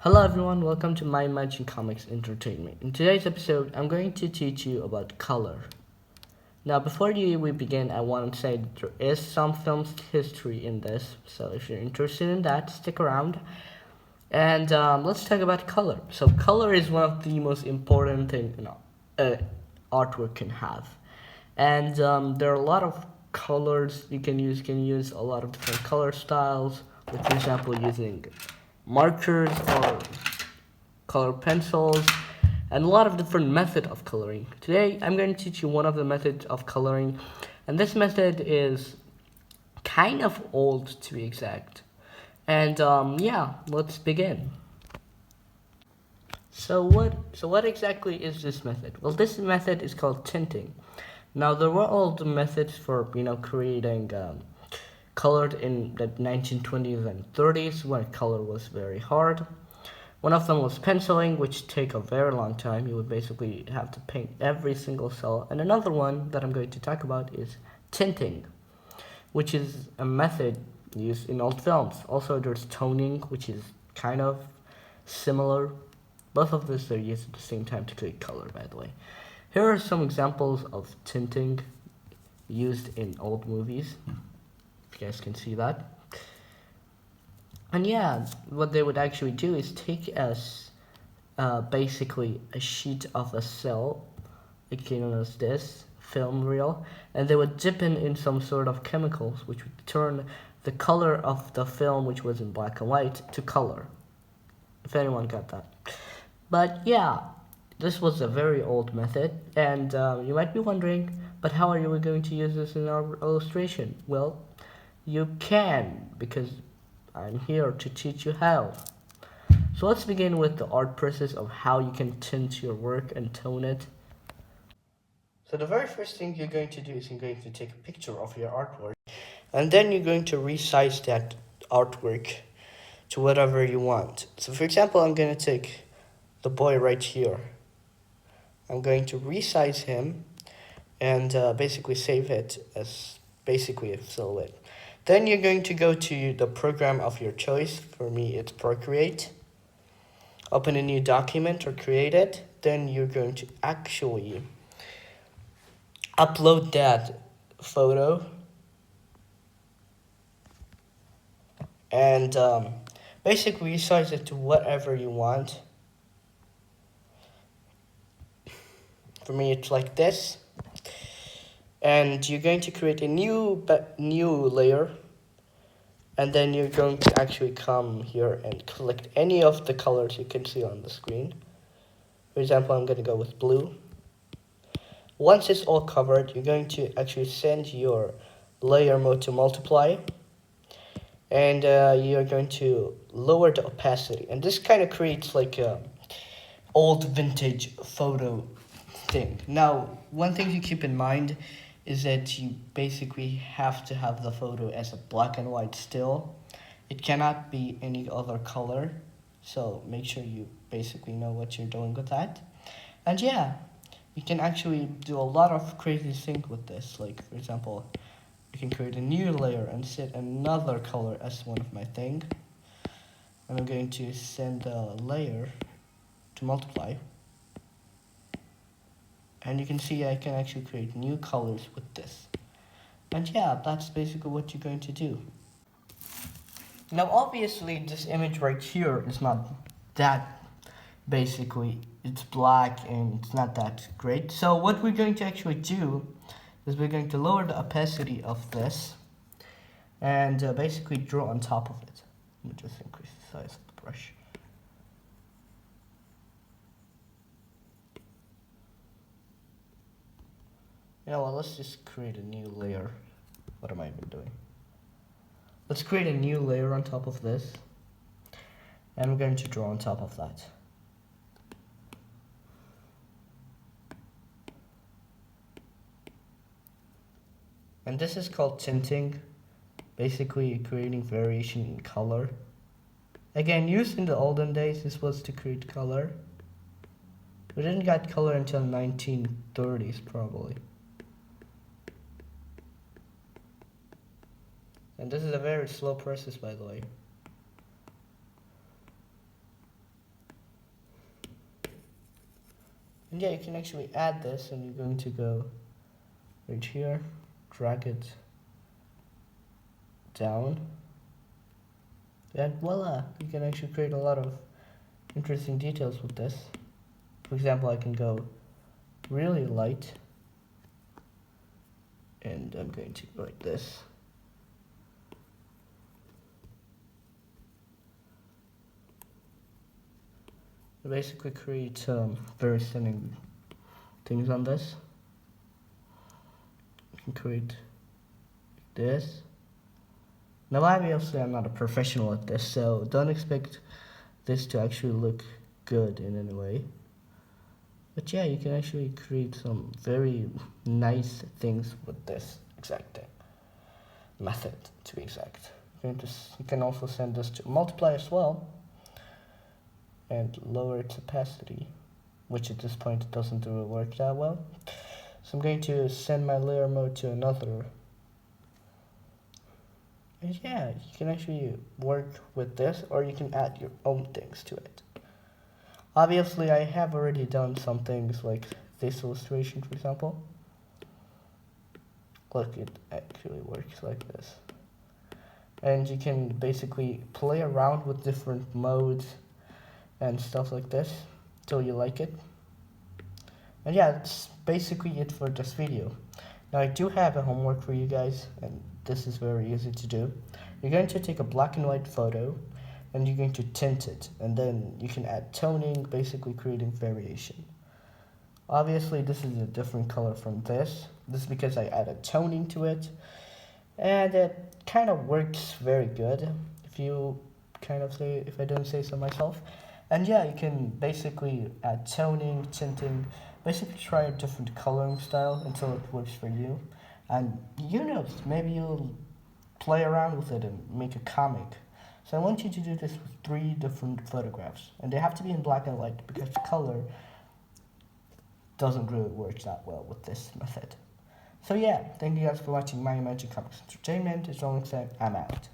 Hello everyone, welcome to My Magic Comics Entertainment. In today's episode, I'm going to teach you about color. Now, before we begin, I want to say that there is some film history in this, so if you're interested in that, stick around. And let's talk about color. So, color is one of the most important things artwork can have. And there are a lot of colors you can use. You can use a lot of different color styles, like for example, using markers or color pencils, and a lot of different method of coloring. Today, I'm going to teach you one of the methods of coloring, and this method is kind of old to be exact. And yeah, let's begin. So what exactly is this method? Well, this method is called tinting. Now there were old methods for creating colored in the 1920s and 30s when color was very hard. One of them was penciling, which take a very long time. You would basically have to paint every single cell. And another one that I'm going to talk about is tinting, which is a method used in old films. Also, there's toning, which is kind of similar. Both of these are used at the same time to create color, by the way. Here are some examples of tinting used in old movies. If you guys can see that. And yeah, what they would actually do is take basically a sheet of a cell, like known as this film reel, and they would dip in some sort of chemicals, which would turn the color of the film, which was in black and white, to color. If anyone got that. But yeah, this was a very old method, and you might be wondering, but how are you going to use this in our illustration? Well, you can, because I'm here to teach you how. So let's begin with the art process of how you can tint your work and tone it. So the very first thing you're going to do is you're going to take a picture of your artwork, and then you're going to resize that artwork to whatever you want. So for example, I'm going to take the boy right here. I'm going to resize him and basically save it as basically a silhouette. Then you're going to go to the program of your choice. For me, it's Procreate. Open a new document or create it. Then you're going to actually upload that photo and basically resize it to whatever you want. For me, it's like this. And you're going to create a new layer, and then you're going to actually come here and select any of the colors you can see on the screen. For example, I'm going to go with blue. Once it's all covered, you're going to actually send your layer mode to multiply, and you're going to lower the opacity, and this kind of creates like a old vintage photo thing. Now, one thing to keep in mind is that you basically have to have the photo as a black and white still. It cannot be any other color, so make sure you basically know what you're doing with that. And yeah, you can actually do a lot of crazy things with this. Like, for example, you can create a new layer and set another color as one of my thing. And I'm going to send the layer to multiply. And you can see I can actually create new colors with this. And yeah, that's basically what you're going to do. Now obviously this image right here is not that, basically it's black and it's not that great. So what we're going to actually do is we're going to lower the opacity of this and basically draw on top of it. Let me just increase the size of the brush. You know what, let's just create a new layer. What am I even doing? Let's create a new layer on top of this. And we're going to draw on top of that. And this is called tinting, basically creating variation in color. Again, used in the olden days, this was to create color. We didn't get color until 1930s probably. And this is a very slow process, by the way. And yeah, you can actually add this, and you're going to go right here, drag it down, and voila, you can actually create a lot of interesting details with this. For example, I can go really light, and I'm going to go like this. Basically create very stunning things on this. You can create this. Now obviously I'm not a professional at this, so don't expect this to actually look good in any way. But yeah, you can actually create some very nice things with this exact thing. Method, to be exact. You can also send this to multiply as well, and lower its opacity, which at this point doesn't really work that well. So I'm going to send my layer mode to another. And yeah, you can actually work with this, or you can add your own things to it. Obviously, I have already done some things like this illustration, for example. Look, it actually works like this. And you can basically play around with different modes and stuff like this till you like it. And yeah, that's basically it for this video. Now I do have a homework for you guys, and this is very easy to do. You're going to take a black and white photo, and you're going to tint it, and then you can add toning, basically creating variation. Obviously this is a different color from this. This is because I added toning to it, and it kind of works very good, if I don't say so myself. And yeah, you can basically add toning, tinting, basically try a different coloring style until it works for you. And you know, maybe you'll play around with it and make a comic. So I want you to do this with 3 different photographs, and they have to be in black and white because the color doesn't really work that well with this method. So yeah, thank you guys for watching My Magic Comics Entertainment. It's only said I'm out.